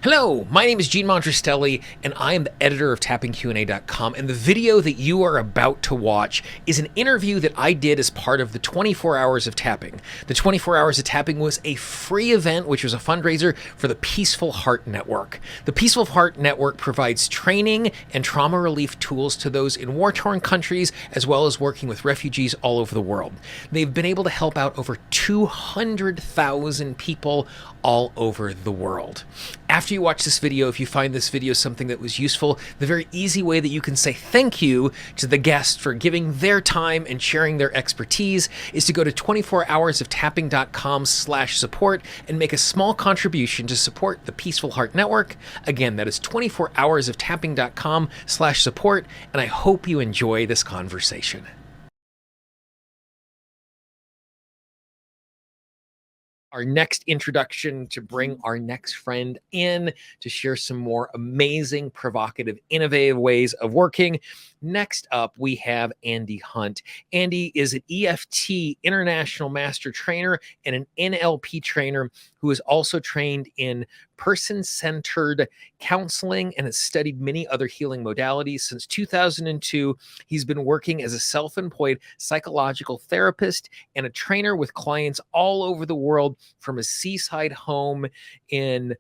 Hello, my name is Gene Monterastelli, and I am the editor of tappingqa.com. And the video that you are about to watch is an interview that I did as part of the 24 Hours of Tapping. The 24 Hours of Tapping was a free event, which was a fundraiser for the Peaceful Heart Network. The Peaceful Heart Network provides training and trauma relief tools to those in war-torn countries, as well as working with refugees all over the world. They've been able to help out over 200,000 people all over the world. After you watch this video, if you find this video something that was useful, the very easy way that you can say thank you to the guest for giving their time and sharing their expertise is to go to 24hoursoftapping.com/support and make a small contribution to support the Peaceful Heart Network. Again, that is 24hoursoftapping.com/support, and I hope you enjoy this conversation. Our next introduction to bring our next friend in to share some more amazing, provocative, innovative ways of working. Next up, we have Andy Hunt. Andy is an EFT International Master Trainer and an NLP trainer who is also trained in person-centered counseling and has studied many other healing modalities. Since 2002, he's been working as a self-employed psychological therapist and a trainer with clients all over the world from a seaside home in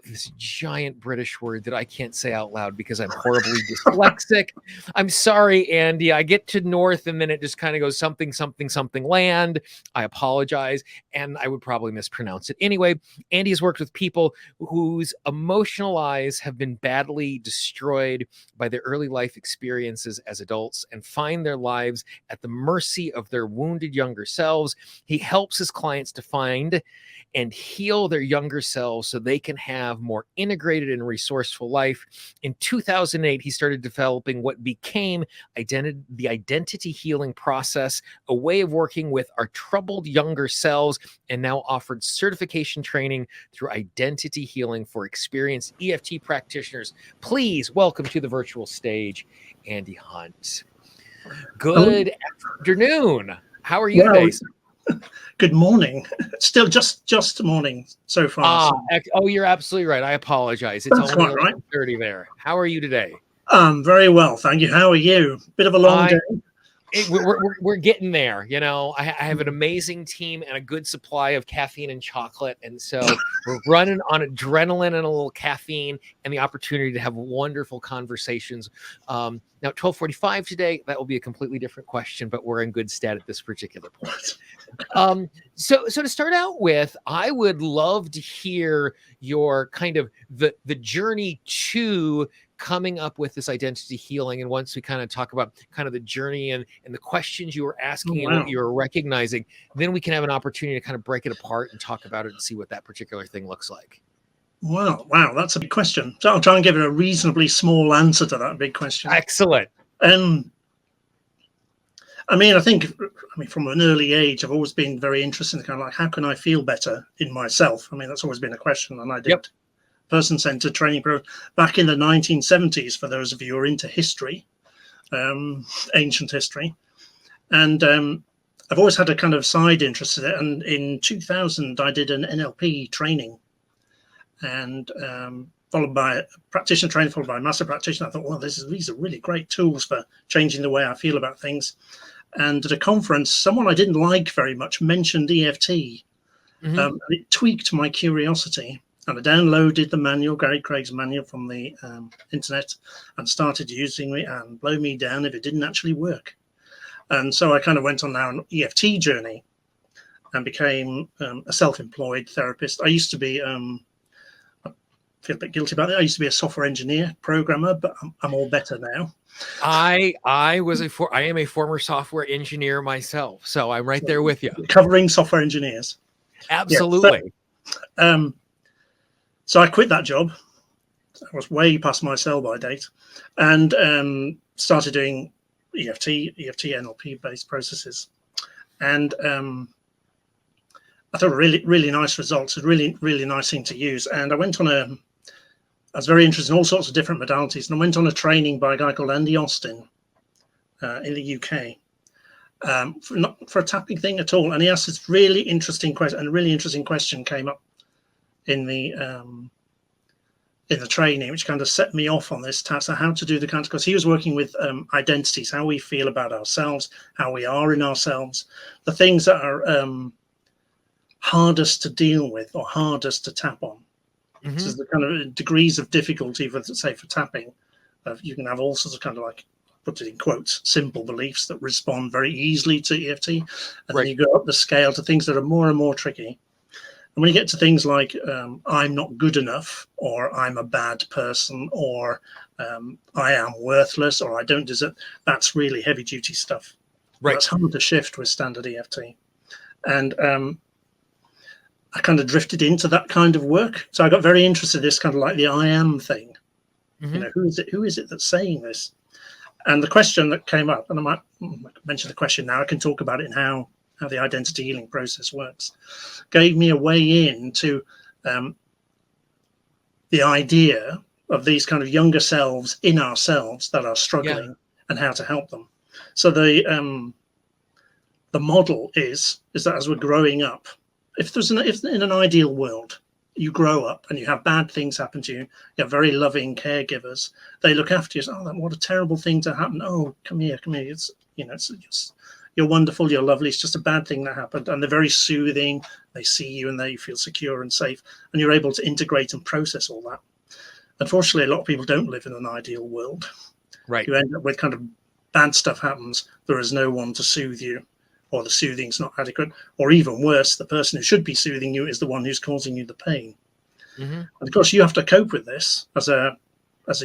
this giant British word that I can't say out loud because I'm horribly dyslexic. I'm sorry, Andy. I get to north and then it just kind of goes something, something, something land. I apologize. And I would probably mispronounce it. Anyway, Andy has worked with people whose emotional lives have been badly destroyed by their early life experiences as adults and find their lives at the mercy of their wounded younger selves. He helps his clients to find and heal their younger selves so they can have more integrated and resourceful life. In 2008, he started developing what became the identity healing process, a way of working with our troubled younger selves, and now offered certification training through identity healing for experienced EFT practitioners. Please welcome to the virtual stage, Andy Hunt. Good afternoon. How are you today, sir? Good morning. Still just morning so far. Oh, you're absolutely right. I apologize. It's only right. 11:30 there. How are you today? Very well, thank you. How are you? Bit of a long day. We're getting there. You know, I have an amazing team and a good supply of caffeine and chocolate. And so we're running on adrenaline and a little caffeine and the opportunity to have wonderful conversations. Now, at 12:45 today, that will be a completely different question, but we're in good stead at this particular point. So to start out with, I would love to hear your kind of the journey to coming up with this identity healing. And once we kind of talk about kind of the journey and the questions you were asking and what you were recognizing, then we can have an opportunity to kind of break it apart and talk about it and see what that particular thing looks like. Wow, that's a big question. So I'll try and give it a reasonably small answer to that big question. Excellent. I think from an early age, I've always been very interested in kind of like, how can I feel better in myself? I mean, that's always been a question. And I did person-centered training program back in the 1970s, for those of you who are into history, ancient history. And I've always had a kind of side interest in it. And in 2000, I did an NLP training and followed by a practitioner training, followed by a master practitioner. I thought, well, these are really great tools for changing the way I feel about things. And at a conference, someone I didn't like very much mentioned EFT. And it tweaked my curiosity. And I downloaded the manual, Gary Craig's manual, from the internet and started using it, and blow me down if it didn't actually work. And so I kind of went on now an EFT journey and became a self-employed therapist. I used to be, I feel a bit guilty about it. I used to be a software engineer, programmer, but I'm all better now. I am a former software engineer myself, so I'm right there with you. Covering software engineers. Absolutely. Yeah, so I quit that job. I was way past my sell-by date, and started doing EFT NLP-based processes. And I thought really nice results, a really nice thing to use. And I went on I was very interested in all sorts of different modalities, and I went on a training by a guy called Andy Austin in the UK. Not for a tapping thing at all. And he asked this really interesting question, and a really interesting question came up in the in the training, which kind of set me off on this task of how to do the kind of, because he was working with identities, how we feel about ourselves, how we are in ourselves, the things that are hardest to deal with or hardest to tap on. Mm-hmm. So the kind of degrees of difficulty for, say, for tapping, you can have all sorts of kind of like, put it in quotes, simple beliefs that respond very easily to EFT, and then you go up the scale to things that are more and more tricky. And when you get to things like I'm not good enough, or I'm a bad person, or I am worthless, or I don't deserve, that's really heavy duty stuff. Right. That's hard to shift with standard EFT. And I kind of drifted into that kind of work. So I got very interested in this kind of like the I am thing. Mm-hmm. You know, who is it that's saying this? And the question that came up, and I might mention the question now, I can talk about it and how the identity healing process works, gave me a way into the idea of these kind of younger selves in ourselves that are struggling, and how to help them. So the model is that as we're growing up, if in an ideal world, you grow up and you have bad things happen to you, you have very loving caregivers, they look after you. Oh, what a terrible thing to happen. Oh, come here. It's, you're wonderful, you're lovely. It's just a bad thing that happened. And they're very soothing. They see you and they feel secure and safe. And you're able to integrate and process all that. Unfortunately, a lot of people don't live in an ideal world. Right. You end up with kind of bad stuff happens. There is no one to soothe you, or the soothing's not adequate. Or even worse, the person who should be soothing you is the one who's causing you the pain. Mm-hmm. And of course, you have to cope with this as a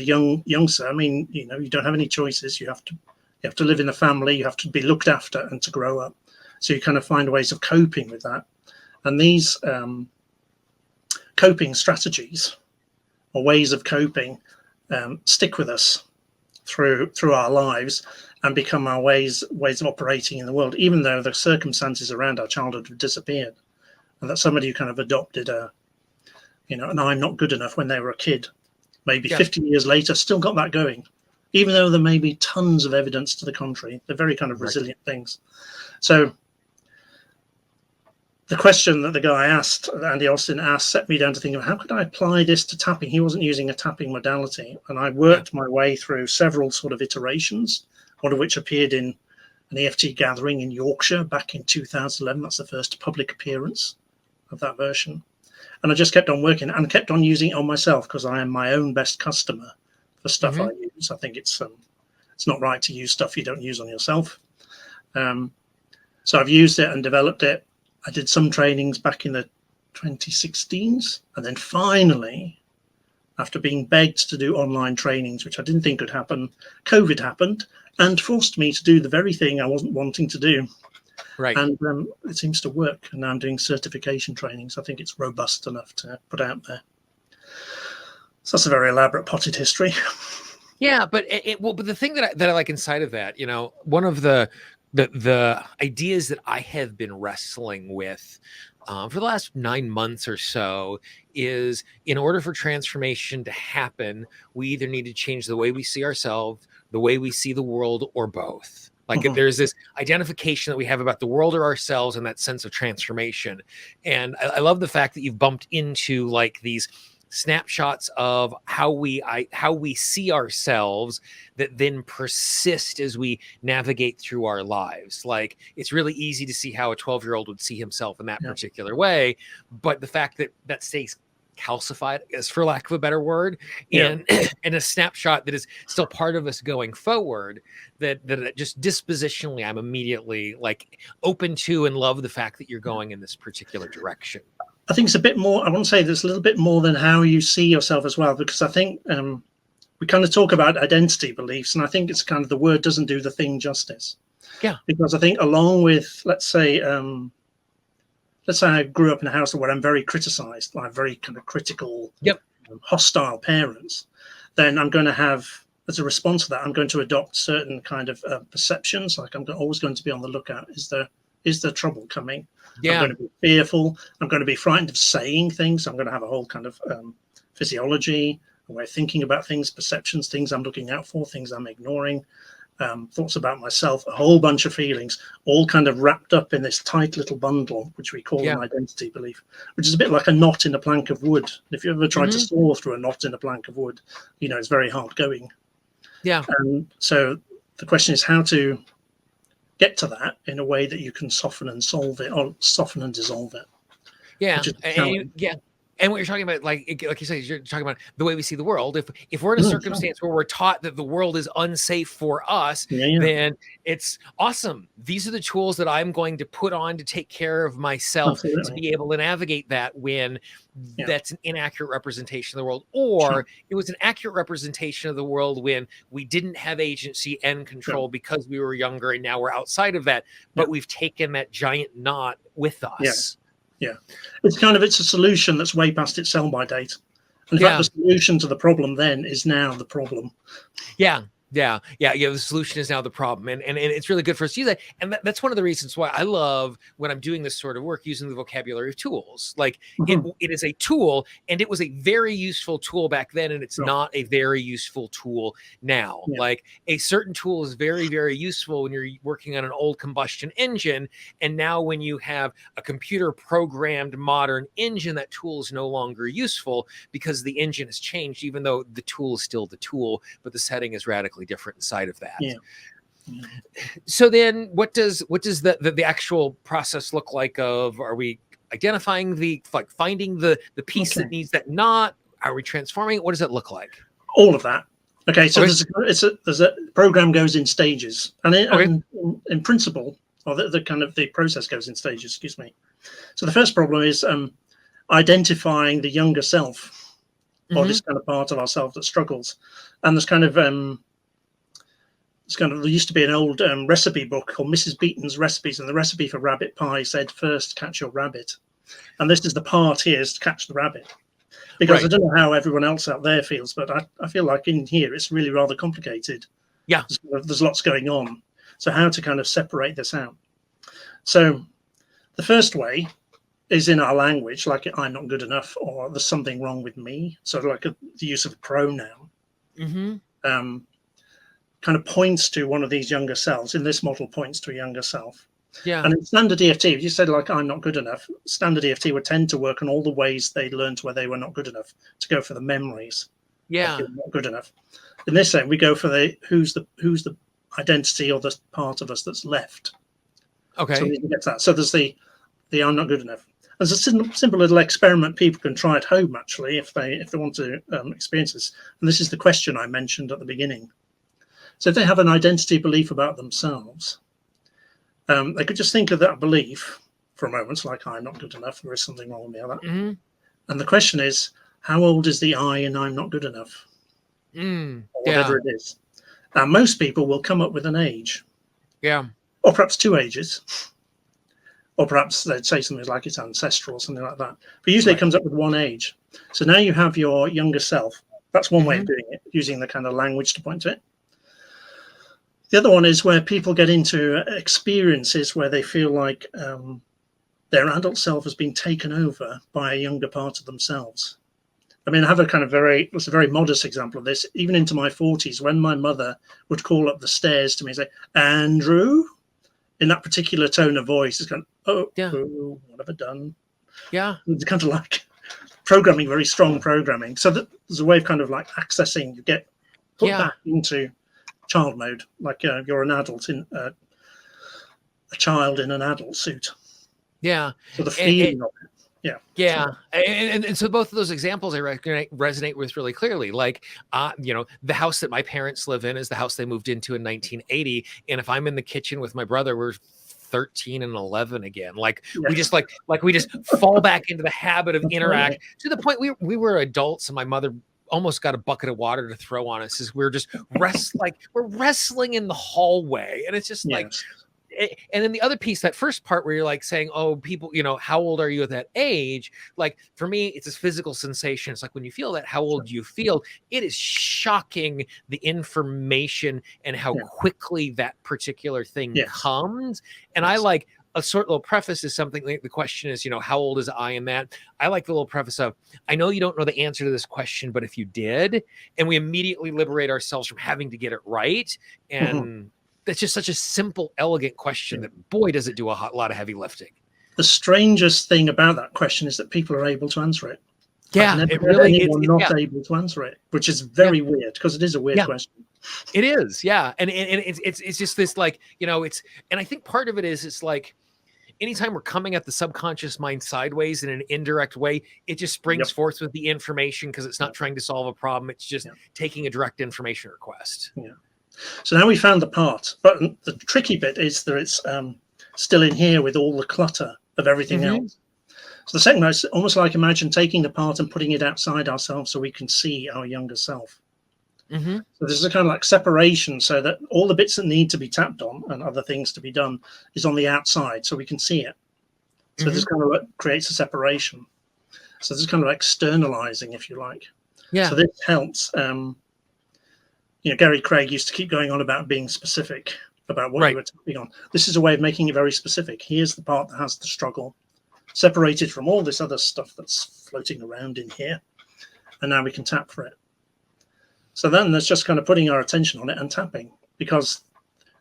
youngster. I mean, you don't have any choices. You have to live in a family, you have to be looked after and to grow up. So you kind of find ways of coping with that. And these coping strategies or ways of coping stick with us through our lives and become our ways of operating in the world, even though the circumstances around our childhood have disappeared. And that somebody who kind of adopted an I'm not good enough when they were a kid, maybe 50 years later, still got that going. Even though there may be tons of evidence to the contrary, they're very kind of resilient things. So the question that the guy asked, Andy Austin asked, set me down to think of how could I apply this to tapping? He wasn't using a tapping modality. And I worked my way through several sort of iterations, one of which appeared in an EFT gathering in Yorkshire back in 2011. That's the first public appearance of that version. And I just kept on working and kept on using it on myself because I am my own best customer for stuff I use. I think it's not right to use stuff you don't use on yourself. So I've used it and developed it. I did some trainings back in the 2016s, and then finally, after being begged to do online trainings, which I didn't think would happen, COVID happened and forced me to do the very thing I wasn't wanting to do. Right. And it seems to work. And now I'm doing certification trainings. I think it's robust enough to put out there. So that's a very elaborate potted history. Yeah, but but the thing that I like inside of that, one of the ideas that I have been wrestling with for the last 9 months or so is, in order for transformation to happen, we either need to change the way we see ourselves, the way we see the world, or both. Like there's this identification that we have about the world or ourselves and that sense of transformation. And I love the fact that you've bumped into like these snapshots of how we see ourselves that then persist as we navigate through our lives. Like it's really easy to see how a 12-year-old would see himself in that particular way, but the fact that stays calcified, as for lack of a better word, and a snapshot that is still part of us going forward, that just dispositionally I'm immediately like open to and love the fact that you're going in this particular direction. I think it's a bit more, I want to say there's a little bit more than how you see yourself as well, because I think we kind of talk about identity beliefs, and I think it's kind of the word doesn't do the thing justice. Yeah. Because I think along with, let's say I grew up in a house where I'm very criticized by very kind of critical, hostile parents, then I'm going to have, as a response to that, I'm going to adopt certain kind of perceptions. Like I'm always going to be on the lookout. Is there trouble coming? I'm going to be fearful. I'm going to be frightened of saying things. I'm going to have a whole kind of physiology, a way of thinking about things, perceptions, things I'm looking out for, things I'm ignoring. thoughts about myself, a whole bunch of feelings, all kind of wrapped up in this tight little bundle, which we call Yeah. an identity belief, which is a bit like a knot in a plank of wood. If you ever tried to Mhm. saw through a knot in a plank of wood, you know, it's very hard going. Yeah. So the question is how to get to that in a way that you can soften and solve it, or soften and dissolve it, Yeah. which is a challenge. Yeah. And what you're talking about, like you said, you're talking about the way we see the world. If we're in a Sure. circumstance where we're taught that the world is unsafe for us, Yeah. then it's awesome. These are the tools that I'm going to put on to take care of myself, to Absolutely. be able to navigate that when Yeah. that's an inaccurate representation of the world, Sure. or it was an accurate representation of the world when we didn't have agency and control because we were younger, and now we're outside of that, but we've taken that giant knot with us. Yeah, it's a solution that's way past its sell-by date. And in fact, Yeah. the solution to the problem then is now the problem. Yeah. The solution is now the problem, and it's really good for us to use that. And that's one of the reasons why I love, when I'm doing this sort of work, using the vocabulary of tools. Like it is a tool, and it was a very useful tool back then, and it's not a very useful tool now. Yeah. Like a certain tool is very, very useful when you're working on an old combustion engine, and now when you have a computer programmed modern engine, that tool is no longer useful because the engine has changed, even though the tool is still the tool, but the setting is radically different inside of that. Yeah. So then what does the actual process look like? Are we identifying finding the piece that needs that knot? Are we transforming it? What does it look like? All of that. Okay, so there's a program goes in stages, and in principle, or the process goes in stages. Excuse me. So the first problem is identifying the younger self, or this kind of part of ourself that struggles, and there used to be an old recipe book called Mrs. Beeton's Recipes, and the recipe for rabbit pie said, "First catch your rabbit," and this is the part here, is to catch the rabbit. Because I don't know how everyone else out there feels, but I feel like in here it's really rather complicated. Yeah, there's lots going on. So how to kind of separate this out? So the first way is in our language, like "I'm not good enough" or "there's something wrong with me." So like the use of a pronoun. Kind of points to one of these younger selves. In this model, points to a younger self. Yeah. And in standard EFT, if you said like "I'm not good enough," standard EFT would tend to work on all the ways they learned where they were not good enough, to go for the memories. Yeah. Not good enough. In this end, we go for who's the identity or the part of us that's left. Okay. So we can get that. So there's the "I'm not good enough." There's a simple little experiment people can try at home, actually, if they want to experience this. And this is the question I mentioned at the beginning. So if they have an identity belief about themselves, they could just think of that belief for a moment, like "I'm not good enough, there is something wrong with me," or that. And the question is, how old is the I in "I'm not good enough"? Or whatever it is. Most people will come up with an age. Yeah. Or perhaps two ages. Or perhaps they'd say something like it's ancestral or something like that. But usually it comes up with one age. So now you have your younger self. That's one way of doing it, using the kind of language to point to it. The other one is where people get into experiences where they feel like their adult self has been taken over by a younger part of themselves. I mean, I have it's a very modest example of this. Even into my 40s, when my mother would call up the stairs to me and say, "Andrew," in that particular tone of voice, it's kind of, oh, what have I done? Yeah. It's kind of like programming, very strong programming. So there's a way of kind of like accessing, you get put back into child mode, like you're an adult in a child in an adult suit. Yeah. So the feeling of it. Yeah. Yeah. And so both of those examples I resonate with really clearly. Like, the house that my parents live in is the house they moved into in 1980. And if I'm in the kitchen with my brother, we're 13 and 11 again. Like we just we just fall back into the habit of interact to the point we were adults, and my mother almost got a bucket of water to throw on us as we were just we're wrestling in the hallway. And it's just like, and then the other piece, that first part where you're like saying, "Oh, people, how old are you at that age?" Like for me, it's this physical sensation. It's like when you feel that, how old you feel. It is shocking, the information and how quickly that particular thing comes. And a short little preface is something like the question is, how old is I in that? I like the little preface of, I know you don't know the answer to this question, but if you did, and we immediately liberate ourselves from having to get it right. And that's just such a simple, elegant question that, boy, does it do a lot of heavy lifting. The strangest thing about that question is that people are able to answer it. Yeah, I've never it heard really anyone not able to answer it, which is very weird, because it is a weird question. It is, yeah, and it's just this, like, it's, and I think part of it is, it's like, anytime we're coming at the subconscious mind sideways in an indirect way, it just springs forth with the information, because it's not trying to solve a problem. It's just taking a direct information request. Yeah. So now we found the part, but the tricky bit is that it's still in here with all the clutter of everything else. So the second is almost like, imagine taking the part and putting it outside ourselves so we can see our younger self. So there's a kind of like separation, so that all the bits that need to be tapped on and other things to be done is on the outside, so we can see it. So this kind of like creates a separation. So this is kind of externalizing, if you like. Yeah. So this helps. Gary Craig used to keep going on about being specific about what you were tapping on. This is a way of making it very specific. Here's the part that has the struggle, separated from all this other stuff that's floating around in here. And now we can tap for it. So then there's just kind of putting our attention on it and tapping, because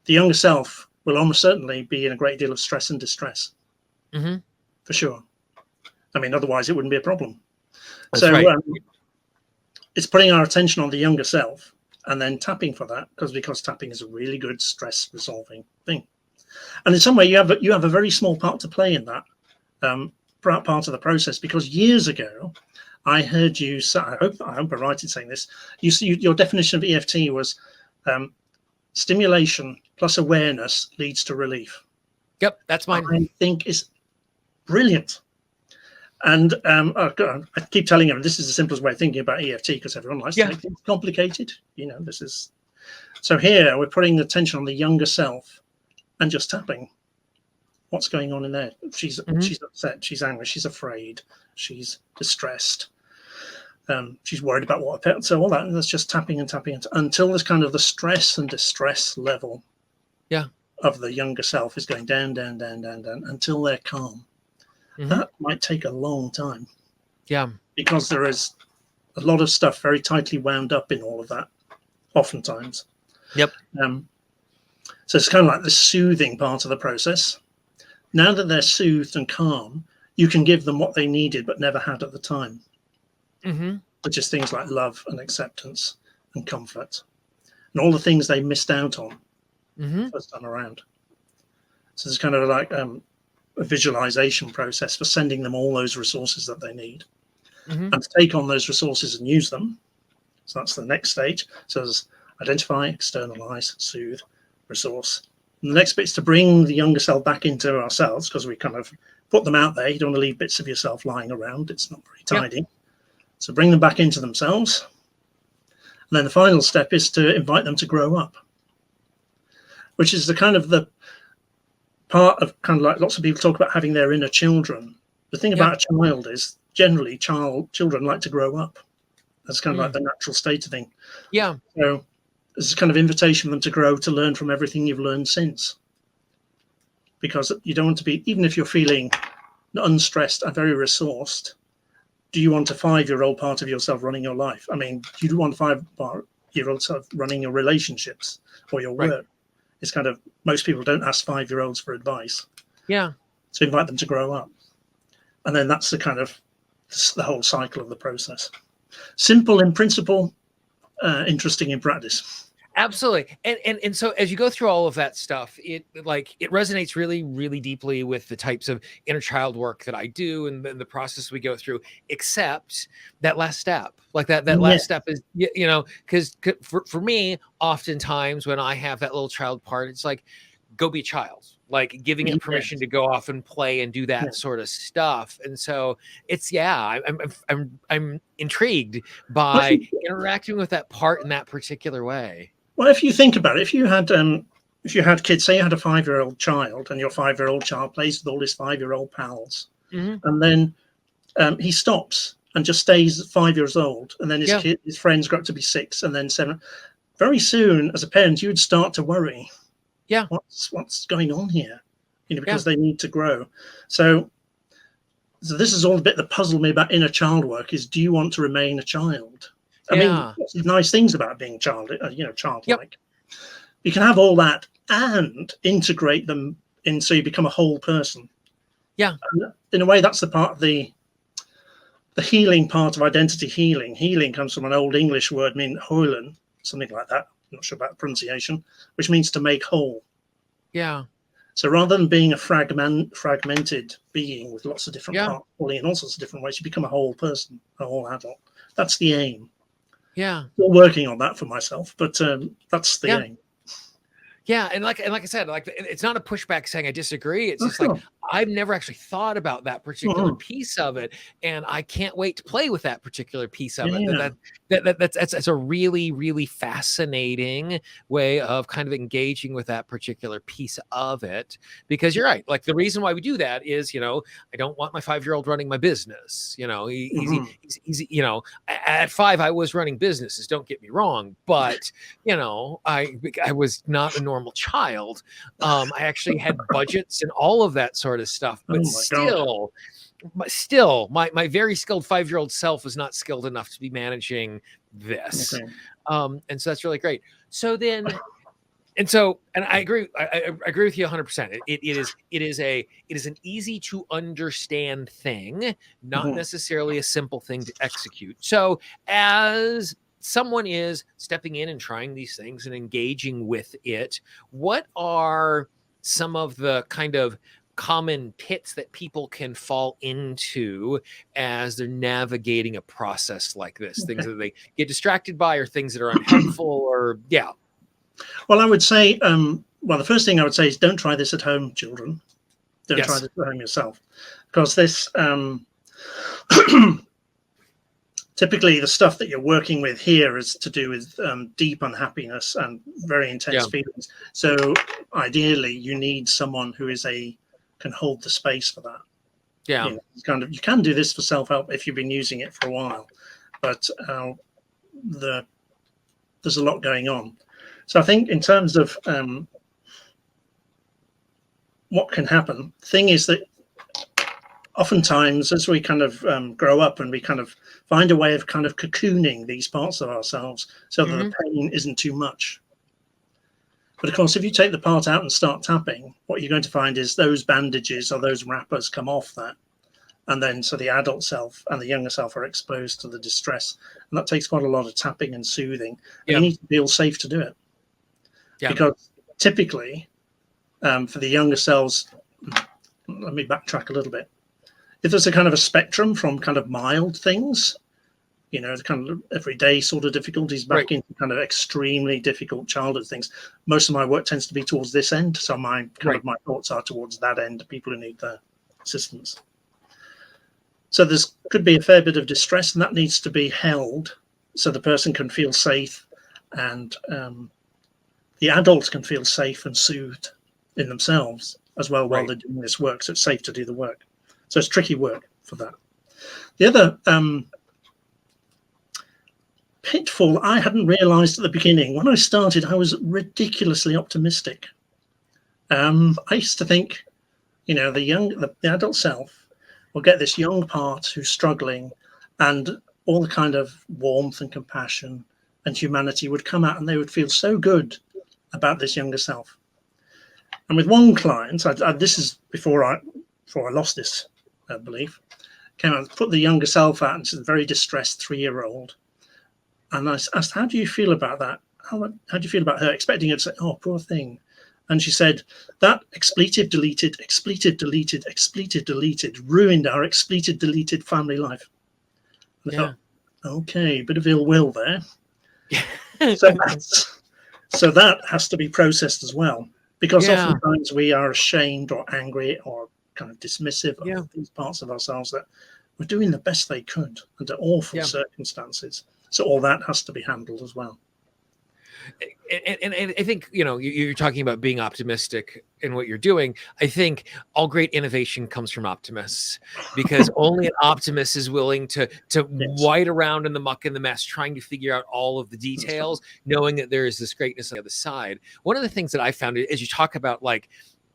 the younger self will almost certainly be in a great deal of stress and distress. For sure. I mean, otherwise it wouldn't be a problem. That's it's putting our attention on the younger self and then tapping for that, because tapping is a really good stress resolving thing. And in some way you have a very small part to play in that part of the process, because years ago I heard you say, I hope I'm right in saying this, your definition of EFT was stimulation plus awareness leads to relief. Yep, that's mine. I think is brilliant. And I keep telling them this is the simplest way of thinking about EFT, because everyone likes to make things complicated. This is, so here we're putting the attention on the younger self and just tapping. What's going on in there? She's upset, she's angry, she's afraid, she's distressed, she's worried about what her pet. So all that, and that's just tapping and tapping until there's kind of the stress and distress level of the younger self is going down, down, down, down, down until they're calm. That might take a long time. Yeah. Because there is a lot of stuff very tightly wound up in all of that, oftentimes. Yep. So it's kind of like the soothing part of the process. Now that they're soothed and calm, you can give them what they needed but never had at the time. Which is things like love and acceptance and comfort and all the things they missed out on first time around. So it's kind of like a visualization process for sending them all those resources that they need and to take on those resources and use them. So that's the next stage. So there's identify, externalize, soothe, resource. And the next bit is to bring the younger self back into ourselves, because we kind of put them out there. You don't want to leave bits of yourself lying around. It's not very tidy. So bring them back into themselves. And then the final step is to invite them to grow up, which is the kind of the part of kind of like lots of people talk about having their inner children. The thing about a child is generally children like to grow up. That's kind of like the natural state of thing. Yeah. So there's a kind of invitation for them to grow, to learn from everything you've learned since. Because you don't want to be, even if you're feeling unstressed and very resourced, do you want a 5-year-old part of yourself running your life? I mean, do you want a 5-year-old self running your relationships or your work? It's kind of, most people don't ask 5-year-olds for advice. Yeah. So invite them to grow up. And then that's the kind of the whole cycle of the process. Simple in principle, interesting in practice. Absolutely. And so as you go through all of that stuff, it resonates really, really deeply with the types of inner child work that I do and the process we go through, except that last step. Like that last step is, because for me, oftentimes when I have that little child part, it's like, go be a child, like giving it permission to go off and play and do that sort of stuff. And so it's, I'm intrigued by interacting with that part in that particular way. Well, if you think about it, if you had kids, say you had a 5-year-old child and your 5-year-old child plays with all his 5-year-old pals, and then he stops and just stays 5 years old, and then his friends grow up to be 6 and then 7. Very soon, as a parent, you would start to worry. Yeah, what's going on here? because they need to grow. So this is all the bit that puzzled me about inner child work is, do you want to remain a child? I mean, lots of nice things about being childlike. You can have all that and integrate them in so you become a whole person. Yeah. And in a way, that's the part of the healing part of identity healing. Healing comes from an old English word, meaning hoilen, something like that. I'm not sure about the pronunciation, which means to make whole. Yeah. So rather than being a fragmented being with lots of different parts falling in all sorts of different ways, you become a whole person, a whole adult. That's the aim. Yeah. Still working on that for myself, but that's the aim. Yeah, and like I said, like it's not a pushback saying I disagree. It's just like I've never actually thought about that particular piece of it, and I can't wait to play with that particular piece of it. That's a really, really fascinating way of kind of engaging with that particular piece of it. Because you're right, like the reason why we do that is, I don't want my 5-year-old running my business. He's at 5 I was running businesses. Don't get me wrong, but I was not a normal child. I actually had budgets and all of that sort of stuff, but still my very skilled 5-year-old self was not skilled enough to be managing this. And so that's really great. So then, and I agree. I agree with you 100%. It is an easy to understand thing, not necessarily a simple thing to execute. So as someone is stepping in and trying these things and engaging with it, what are some of the kind of common pits that people can fall into as they're navigating a process like this? Things that they get distracted by, or things that are unhelpful, or Well, I would say, the first thing I would say is don't try this at home, children. Don't try this at home yourself, because this typically the stuff that you're working with here is to do with deep unhappiness and very intense feelings. So ideally, you need someone who can hold the space for that. You can do this for self-help if you've been using it for a while, but there's a lot going on. So I think in terms of what can happen, the thing is that oftentimes as we kind of grow up and we kind of find a way of kind of cocooning these parts of ourselves so that the pain isn't too much. But of course, if you take the part out and start tapping, what you're going to find is those bandages or those wrappers come off that. And then so the adult self and the younger self are exposed to the distress. And that takes quite a lot of tapping and soothing. And you need to feel safe to do it. Because typically, for the younger selves, let me backtrack a little bit. If there's a kind of a spectrum from kind of mild things, the kind of everyday sort of difficulties back into kind of extremely difficult childhood things, most of my work tends to be towards this end. So my thoughts are towards that end, people who need the assistance. So there's could be a fair bit of distress, and that needs to be held so the person can feel safe, and the adults can feel safe and soothed in themselves as well while they're doing this work. So it's safe to do the work. So it's tricky work for that. The other pitfall I hadn't realized at the beginning, when I started, I was ridiculously optimistic. I used to think, the adult self will get this young part who's struggling, and all the kind of warmth and compassion and humanity would come out, and they would feel so good about this younger self. And with one client, this is before I lost this belief, came out, put the younger self out, and she's a very distressed 3-year-old. And I asked, how do you feel about that? How do you feel about her? Expecting her to say, oh, poor thing. And she said, that expletive deleted, ruined our expletive deleted family life. And I thought, okay, bit of ill will there. So that has to be processed as well. Because oftentimes we are ashamed or angry or kind of dismissive of these parts of ourselves that were doing the best they could under awful circumstances. So all that has to be handled as well. And I think, you're talking about being optimistic in what you're doing. I think all great innovation comes from optimists, because only an optimist is willing to wade around in the muck and the mess, trying to figure out all of the details, knowing that there is this greatness on the other side. One of the things that I found as you talk about, like,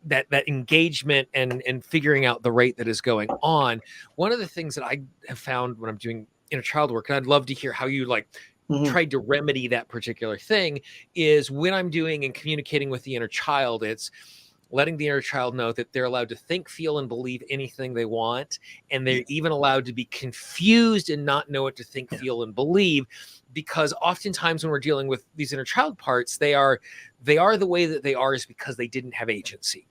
that engagement and figuring out the rate that is going on. One of the things that I have found when I'm doing inner child work, and I'd love to hear how you like Mhm. tried to remedy that particular thing, is when I'm doing and communicating with the inner child, it's letting the inner child know that they're allowed to think, feel, and believe anything they want. And they're even allowed to be confused and not know what to think, Yeah. feel, and believe. Because oftentimes when we're dealing with these inner child parts, they are the way that they are is because they didn't have agency.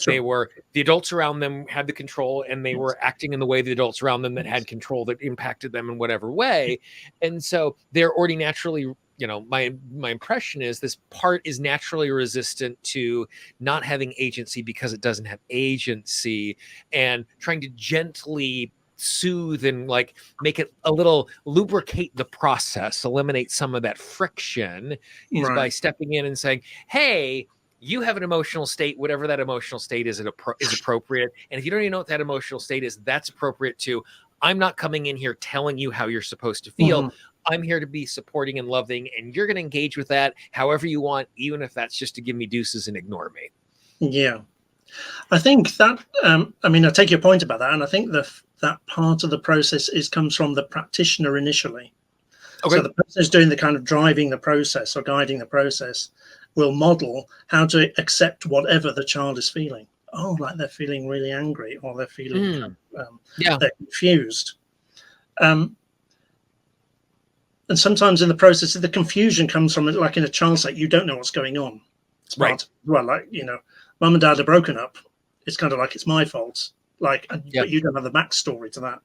They Sure. were the adults around them had the control, and they Yes. were acting in the way the adults around them that Yes. had control that impacted them in whatever way. And so they're already naturally, my impression is this part is naturally resistant to not having agency because it doesn't have agency, and trying to gently soothe and like make it a little lubricate the process, eliminate some of that friction, is by Right. stepping in and saying, hey, you have an emotional state, whatever that emotional state is, is appropriate. And if you don't even know what that emotional state is, that's appropriate too. I'm not coming in here telling you how you're supposed to feel. Mhm. I'm here to be supporting and loving, and you're going to engage with that however you want, even if that's just to give me deuces and ignore me. Yeah. I think that, I mean, I take your point about that, and I think that part of the process comes from the practitioner initially. Okay. So the person who's doing the kind of driving the process or guiding the process will model how to accept whatever the child is feeling. Oh, like they're feeling really angry, or they're feeling Yeah. they're confused. Um, and sometimes in the process, the confusion comes from, like in a child state, you don't know what's going on. It's Right. part, well, like, mum and dad are broken up. It's kind of like it's my fault. Like, Yeah. but you don't have the backstory to that.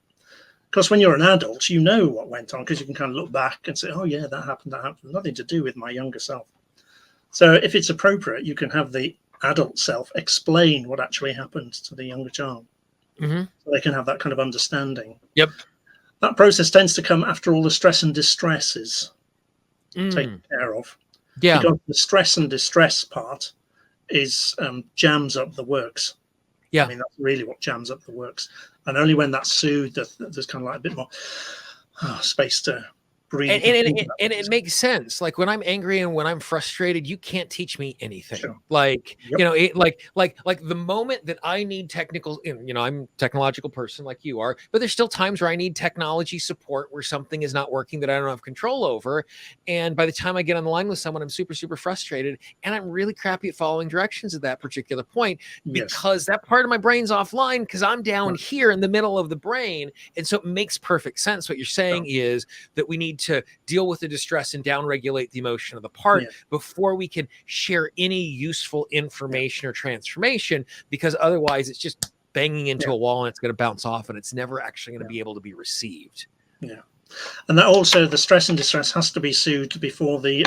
Because when you're an adult, you know what went on, because you can kind of look back and say, oh, yeah, that happened. Nothing to do with my younger self. So if it's appropriate, you can have the adult self explain what actually happened to the younger child. Mm-hmm. So they can have that kind of understanding. Yep. That process tends to come after all the stress and distress is taken care of. Yeah. Because the stress and distress part is jams up the works. Yeah. I mean, that's really what jams up the works. And only when that's soothed, there's kind of like a bit more space to breathe. And it makes sense. Like when I'm angry and when I'm frustrated, you can't teach me anything. Sure. Like, Yep. like the moment that I need technical, I'm a technological person like you are, but there's still times where I need technology support where something is not working that I don't have control over. And by the time I get on the line with someone, I'm super, super frustrated, and I'm really crappy at following directions at that particular point, Yes. because that part of my brain's offline because I'm down Right. here in the middle of the brain. And so it makes perfect sense. What you're saying is that we need to deal with the distress and downregulate the emotion of the part before we can share any useful information or transformation, because otherwise it's just banging into a wall and it's going to bounce off, and it's never actually going to be able to be received. Yeah. And that also, the stress and distress has to be soothed before the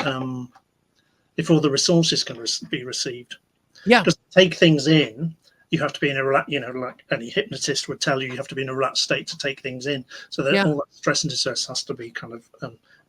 resources can be received. Yeah. Because to take things in, you have to be in a like any hypnotist would tell you, you have to be in a relaxed state to take things in. So that all that stress and distress has to be kind of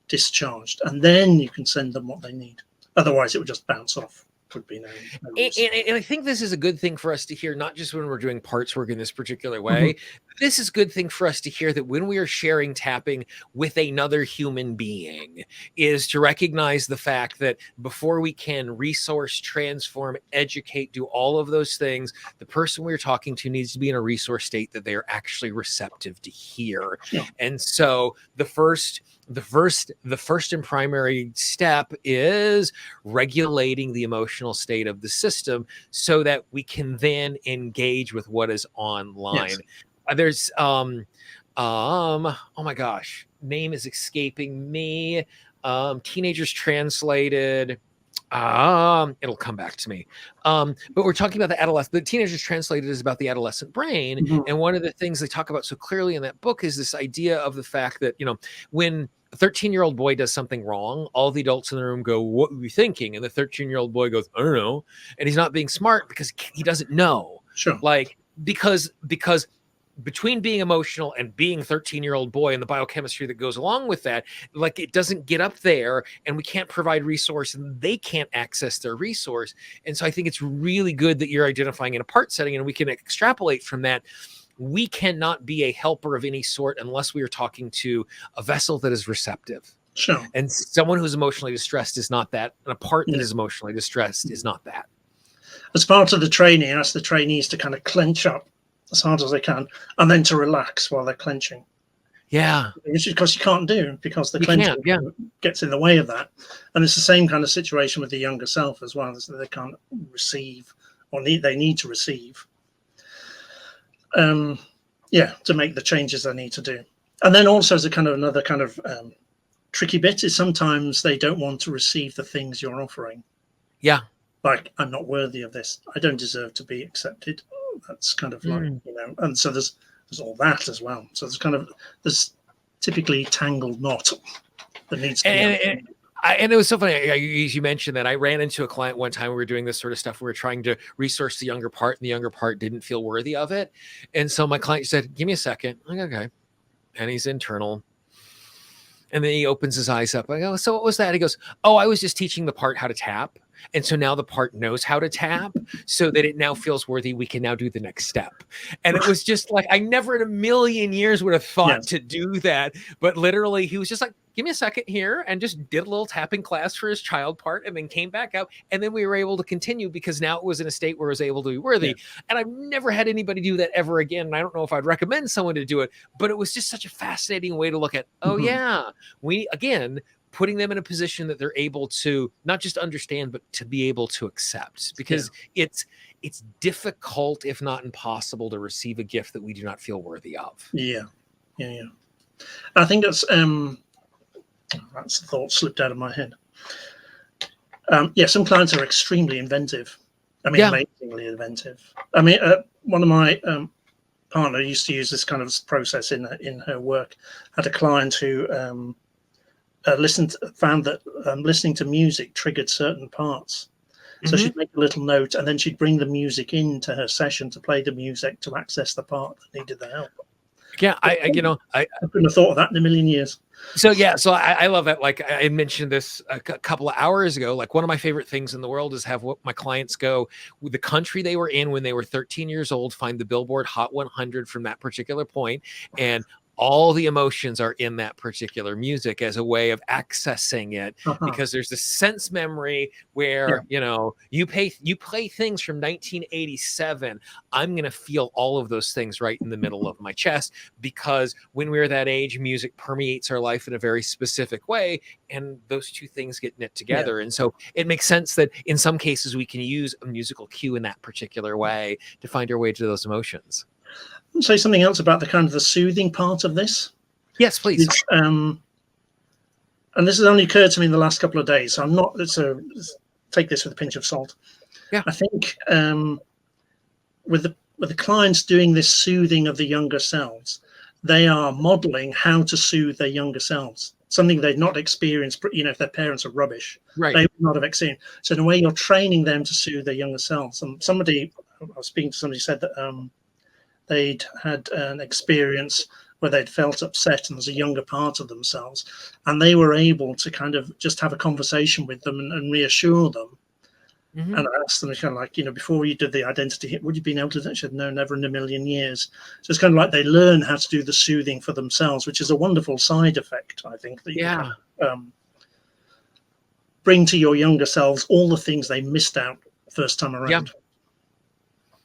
discharged, and then you can send them what they need. Otherwise, it would just bounce off. Would be no and I think this is a good thing for us to hear, not just when we're doing parts work in this particular way. This is a good thing for us to hear, that when we are sharing tapping with another human being, is to recognize the fact that before we can resource, transform, educate, do all of those things, the person we're talking to needs to be in a resource state that they are actually receptive to hear. And so the first and primary step is regulating the emotional state of the system so that we can then engage with what is online. There's oh my gosh, name is escaping me. Teenagers Translated. It'll come back to me. But we're talking about the Teenagers Translated is about the adolescent brain. And one of the things they talk about so clearly in that book is this idea of the fact that, when a 13-year-old boy does something wrong, all the adults in the room go, "What were you thinking?" And the 13-year-old boy goes, "I don't know." And he's not being smart because he doesn't know. Like, because between being emotional and being a 13-year-old boy and the biochemistry that goes along with that, like, it doesn't get up there, and we can't provide resource, and they can't access their resource. And so I think it's really good that you're identifying in a part setting, and we can extrapolate from that. We cannot be a helper of any sort unless we are talking to a vessel that is receptive. And someone who's emotionally distressed is not that, and a part that is emotionally distressed is not that. as part of the training, I ask the trainees to kind of clench up as hard as they can, and then to relax while they're clenching. Yeah. Which is because you can't do, because the You can't. clenching Yeah. gets in the way of that. And it's the same kind of situation with the younger self as well, so they can't receive, or they need to receive. To make the changes they need to do. And then also as a kind of another kind of tricky bit is sometimes they don't want to receive the things you're offering. Yeah. Like, I'm not worthy of this. I don't deserve to be accepted. That's kind of like, and so there's all that as well. So there's typically tangled knot that needs to be. And it was so funny. You mentioned that I ran into a client one time. We were doing this sort of stuff. We were trying to resource the younger part, and the younger part didn't feel worthy of it. And so my client said, "Give me a second." I'm like, okay. And he's internal. And then he opens his eyes up. I go, "So what was that?" He goes, "Oh, I was just teaching the part how to tap. And so now the part knows how to tap so that it now feels worthy. We can now do the next step." And it was just like, I never in a million years would have thought to do that. But literally, he was just like, "Give me a second here," and just did a little tapping class for his child part, and then came back out. And then we were able to continue because now it was in a state where it was able to be worthy. Yeah. And I've never had anybody do that ever again. And I don't know if I'd recommend someone to do it, but it was just such a fascinating way to look at, we, again, putting them in a position that they're able to not just understand, but to be able to accept, because it's difficult, if not impossible, to receive a gift that we do not feel worthy of. Yeah. I think that's the thought slipped out of my head. Some clients are extremely inventive. I mean, amazingly inventive. I mean, one of my partner used to use this kind of process in her work. Had a client who found that listening to music triggered certain parts. So she'd make a little note, and then she'd bring the music into her session to play the music to access the part that needed the help. Yeah, I couldn't have thought of that in a million years. So I love that. Like I mentioned this a couple of hours ago. Like, one of my favorite things in the world is have my clients go with the country they were in when they were 13 years old, find the Billboard Hot 100 from that particular point, and all the emotions are in that particular music as a way of accessing it, because there's this sense memory where, you play things from 1987. I'm going to feel all of those things right in the middle of my chest, because when we're that age, music permeates our life in a very specific way. And those two things get knit together. And so it makes sense that in some cases we can use a musical cue in that particular way to find our way to those emotions. Say something else about the kind of the soothing part of this. Yes, please. And this has only occurred to me in the last couple of days, so I'm not. So take this with a pinch of salt. Yeah, I think with the clients doing this soothing of the younger selves, they are modeling how to soothe their younger selves. Something they've not experienced. If their parents are rubbish, they would not have experienced. So in a way, you're training them to soothe their younger selves. And I was speaking to somebody, said that they'd had an experience where they'd felt upset and there's a younger part of themselves, and they were able to kind of just have a conversation with them and reassure them. And I asked them, kind of like, before you did the identity hit, would you been able to do that? She said, no, never in a million years. So it's kind of like they learn how to do the soothing for themselves, which is a wonderful side effect, I think, that you can bring to your younger selves all the things they missed out first time around.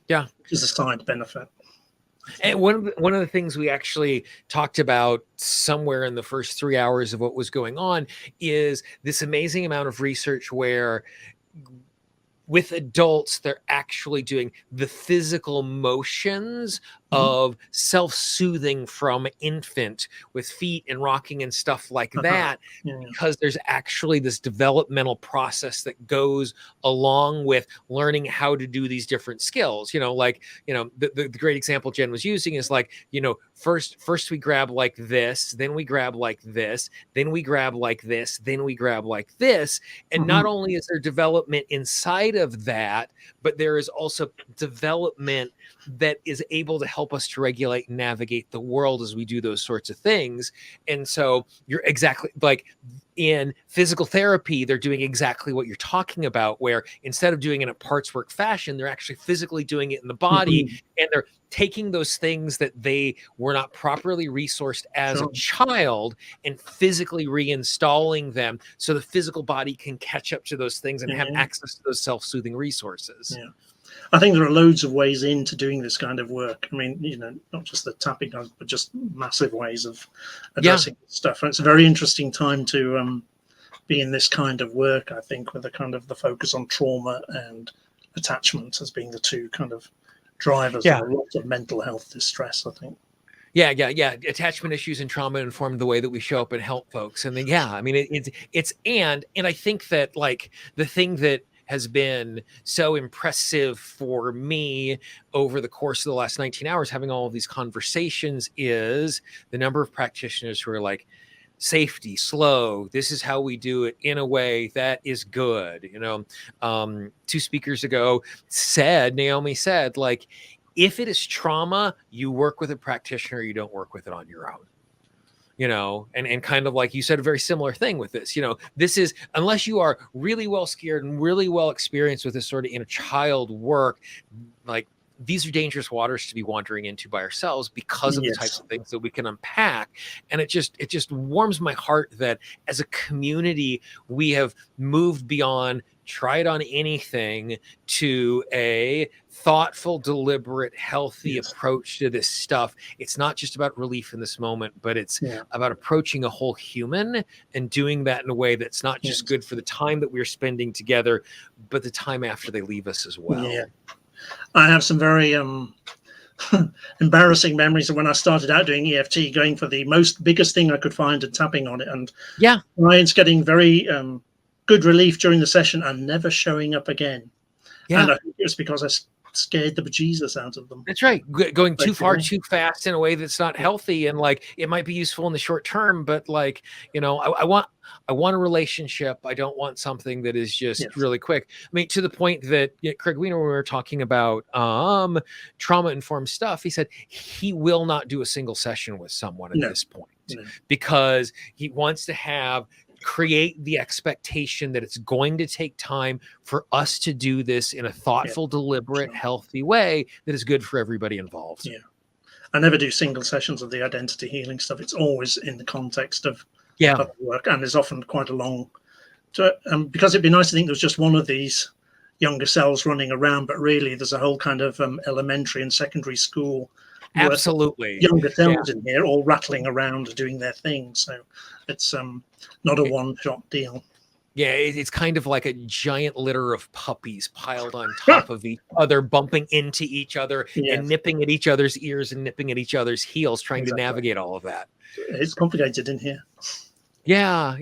Yeah. Which is a side benefit. And one of the things we actually talked about somewhere in the first 3 hours of what was going on is this amazing amount of research where with adults, they're actually doing the physical motions of self-soothing from infant with feet and rocking and stuff like that, because there's actually this developmental process that goes along with learning how to do these different skills. The great example Jen was using is like, first we grab like this, then we grab like this, then we grab like this, then we grab like this. And not only is there development inside of that, but there is also development that is able to help us to regulate and navigate the world as we do those sorts of things. And so you're exactly like in physical therapy, they're doing exactly what you're talking about, where instead of doing it in a parts work fashion, they're actually physically doing it in the body, and they're taking those things that they were not properly resourced as a child and physically reinstalling them so the physical body can catch up to those things and have access to those self-soothing resources. I think there are loads of ways into doing this kind of work. I mean, not just the tapping, but just massive ways of addressing stuff. And it's a very interesting time to be in this kind of work, I think, with the focus on trauma and attachment as being the two kind of drivers of a lot of mental health distress, I think. Yeah. Attachment issues and trauma inform the way that we show up and help folks. And then, I mean, and I think that, like, the thing that has been so impressive for me over the course of the last 19 hours, having all of these conversations, is the number of practitioners who are like, safety, slow, this is how we do it in a way that is good. 2 speakers ago Naomi said, like, if it is trauma, you work with a practitioner, you don't work with it on your own. And kind of like you said, a very similar thing with this. This is, unless you are really well scared and really well experienced with this sort of inner child work, like, these are dangerous waters to be wandering into by ourselves because of the types of things that we can unpack. And it just warms my heart that as a community, we have moved beyond try it on anything to a thoughtful, deliberate, healthy approach to this stuff. It's not just about relief in this moment, but it's about approaching a whole human and doing that in a way that's not just good for the time that we're spending together, but the time after they leave us as well. Yeah. I have some very embarrassing memories of when I started out doing EFT, going for the biggest thing I could find and tapping on it. And clients getting very good relief during the session and never showing up again. Yeah. And I think it was because I scared the bejesus out of them. That's right. Going too far, too fast in a way that's not healthy. And, like, it might be useful in the short term, but, like, I want a relationship. I don't want something that is just really quick. I mean, to the point that Craig Weiner, when we were talking about trauma-informed stuff, he said he will not do a single session with someone at this point because he wants to create the expectation that it's going to take time for us to do this in a thoughtful, deliberate, healthy way that is good for everybody involved. Yeah. I never do single sessions of the identity healing stuff. It's always in the context of work, and there's often quite a long because it'd be nice to think there's just one of these younger selves running around, but really there's a whole kind of elementary and secondary school younger selves in here all rattling around doing their thing. So it's not a one-shot deal. Yeah, it's kind of like a giant litter of puppies piled on top of each other, bumping into each other and nipping at each other's ears and nipping at each other's heels, trying to navigate all of that. It's complicated in here. Yeah.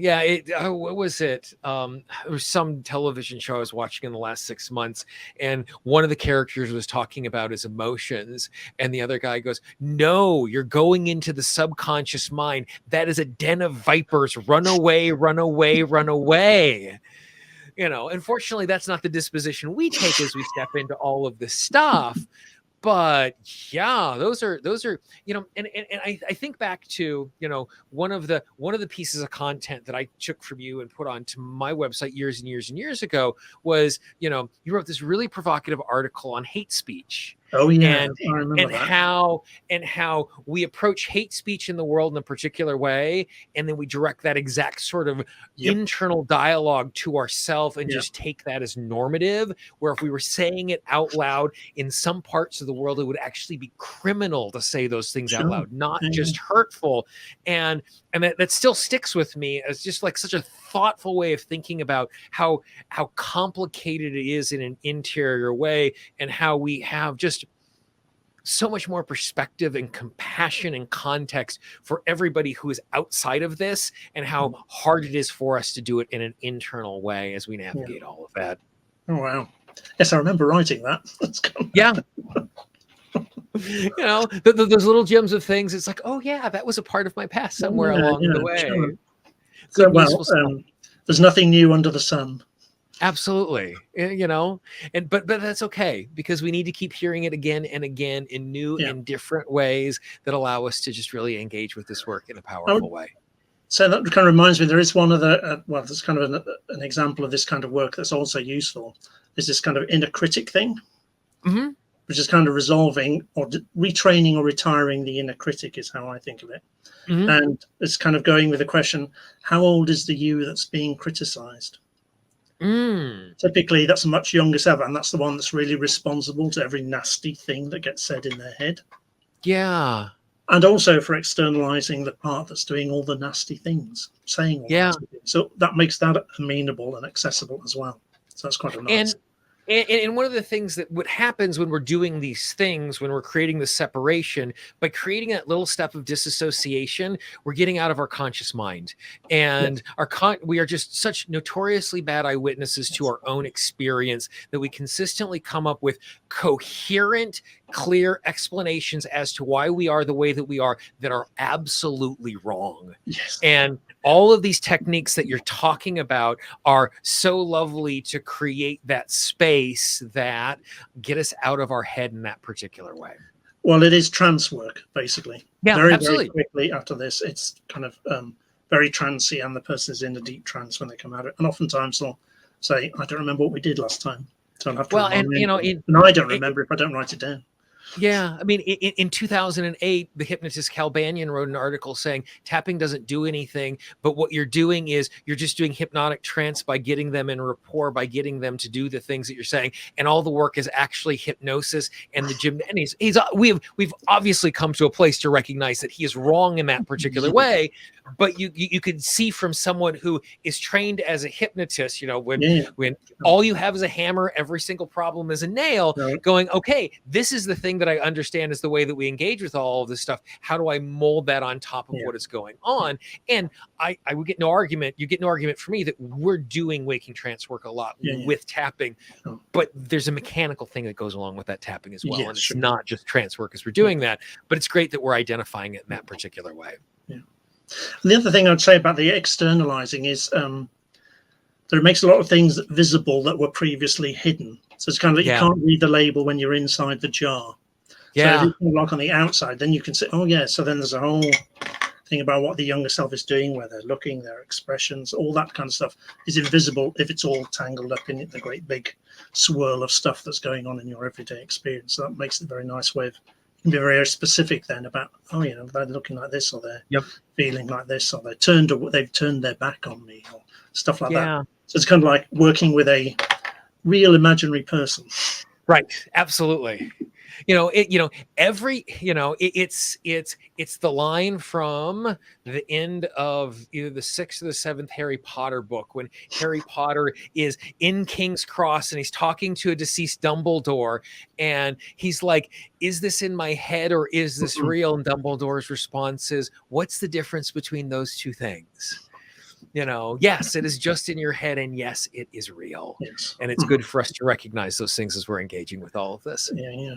What was it? There was some television show I was watching in the last 6 months, and one of the characters was talking about his emotions, and the other guy goes, "No, you're going into the subconscious mind. That is a den of vipers. Run away, run away, run away." Unfortunately, that's not the disposition we take as we step into all of this stuff. But those are and I think back to one of the pieces of content that I took from you and put onto my website years and years and years ago was you wrote this really provocative article on hate speech. Oh yeah, and how we approach hate speech in the world in a particular way, and then we direct that exact sort of internal dialogue to ourselves and just take that as normative. Where if we were saying it out loud in some parts of the world, it would actually be criminal to say those things out loud, not just hurtful. And that still sticks with me as just like such a thoughtful way of thinking about how complicated it is in an interior way, and how we have just so much more perspective and compassion and context for everybody who is outside of this, and how hard it is for us to do it in an internal way as we navigate all of that. Oh, wow. Yes, I remember writing that. Those little gems of things. It's like, oh yeah, that was a part of my past somewhere along the way. Sure. So, there's nothing new under the sun. Absolutely. But that's okay, because we need to keep hearing it again and again in new and different ways that allow us to just really engage with this work in a powerful way. So that kind of reminds me, there is one other, there's kind of an example of this kind of work that's also useful. Is this kind of inner critic thing, which is kind of resolving or retraining or retiring the inner critic is how I think of it. And it's kind of going with the question, how old is the you that's being criticized? Mm, Typically, that's a much younger self, and that's the one that's really responsible to every nasty thing that gets said in their head. yeah. And also for externalizing the part that's doing all the nasty things, saying all the Yeah. nasty things. So that makes that amenable and accessible as well. So that's quite a nice. And and one of the things that what happens when we're doing these things, when we're creating the separation, by creating that little step of disassociation, we're getting out of our conscious mind. And we are just such notoriously bad eyewitnesses to our own experience that we consistently come up with coherent, clear explanations as to why we are the way that we are that are absolutely wrong. Yes. And all of these techniques that you're talking about are so lovely to create that space that get us out of our head in that particular way. Well, it is trance work, basically. Yeah, Very, absolutely. very quickly after this, it's kind of very trancey, and the person is in a deep trance when they come out of it. And oftentimes they'll say, I don't remember what we did last time. So I'll have to And and I don't remember if I don't write it down. Yeah, I mean, in 2008, the hypnotist Cal Banyan wrote an article saying tapping doesn't do anything, but what you're doing is you're just doing hypnotic trance by getting them in rapport, by getting them to do the things that you're saying, and all the work is actually hypnosis and the gym. And we've obviously come to a place to recognize that he is wrong in that particular way, but you could see from someone who is trained as a hypnotist, when all you have is a hammer, every single problem is a nail, going, okay, this is the thing that I understand is the way that we engage with all of this stuff. How do I mold that on top of what is going on? And I would get no argument. You get no argument for me that we're doing waking trance work a lot with tapping, but there's a mechanical thing that goes along with that tapping as well. And it's not just trance work as we're doing that, but it's great that we're identifying it in that particular way. Yeah. And the other thing I'd say about the externalizing is that it makes a lot of things visible that were previously hidden. So it's kind of like you can't read the label when you're inside the jar. Yeah. So if you look on the outside, then you can say, oh, yeah. So then there's a whole thing about what the younger self is doing, where they're looking, their expressions, all that kind of stuff is invisible if it's all tangled up in the great big swirl of stuff that's going on in your everyday experience. So that makes it a very nice way of, you can be very specific then about, they're looking like this, or they're feeling like this, or they've turned their back on me, or stuff like that. So it's kind of like working with a real imaginary person. Right. Absolutely. It's the line from the end of either the 6th or the 7th Harry Potter book, when Harry Potter is in King's Cross and he's talking to a deceased Dumbledore, and he's like, is this in my head or is this real? And Dumbledore's response is, what's the difference between those two things? Yes, it is just in your head, and yes, it is real. Yes. And it's good for us to recognize those things as we're engaging with all of this. Yeah.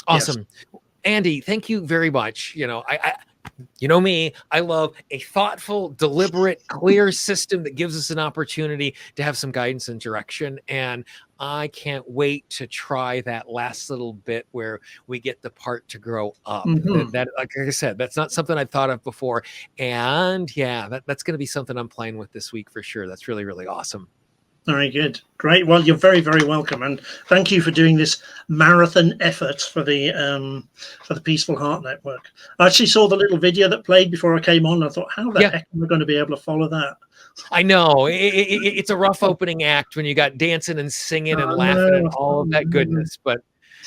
Awesome. Yes. Andy, thank you very much. Me, I love a thoughtful, deliberate, clear system that gives us an opportunity to have some guidance and direction. And I can't wait to try that last little bit where we get the part to grow up. That, like I said, that's not something I've thought of before. And that's going to be something I'm playing with this week for sure. That's really, really awesome. Very good. Great. Well, you're very, very welcome. And thank you for doing this marathon effort for the Peaceful Heart Network. I actually saw the little video that played before I came on. I thought, how the heck am I going to be able to follow that? I know. It's a rough opening act when you got dancing and singing and laughing and all of that goodness, but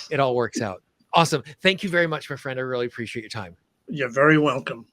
it all works out. Awesome. Thank you very much, my friend. I really appreciate your time. You're very welcome.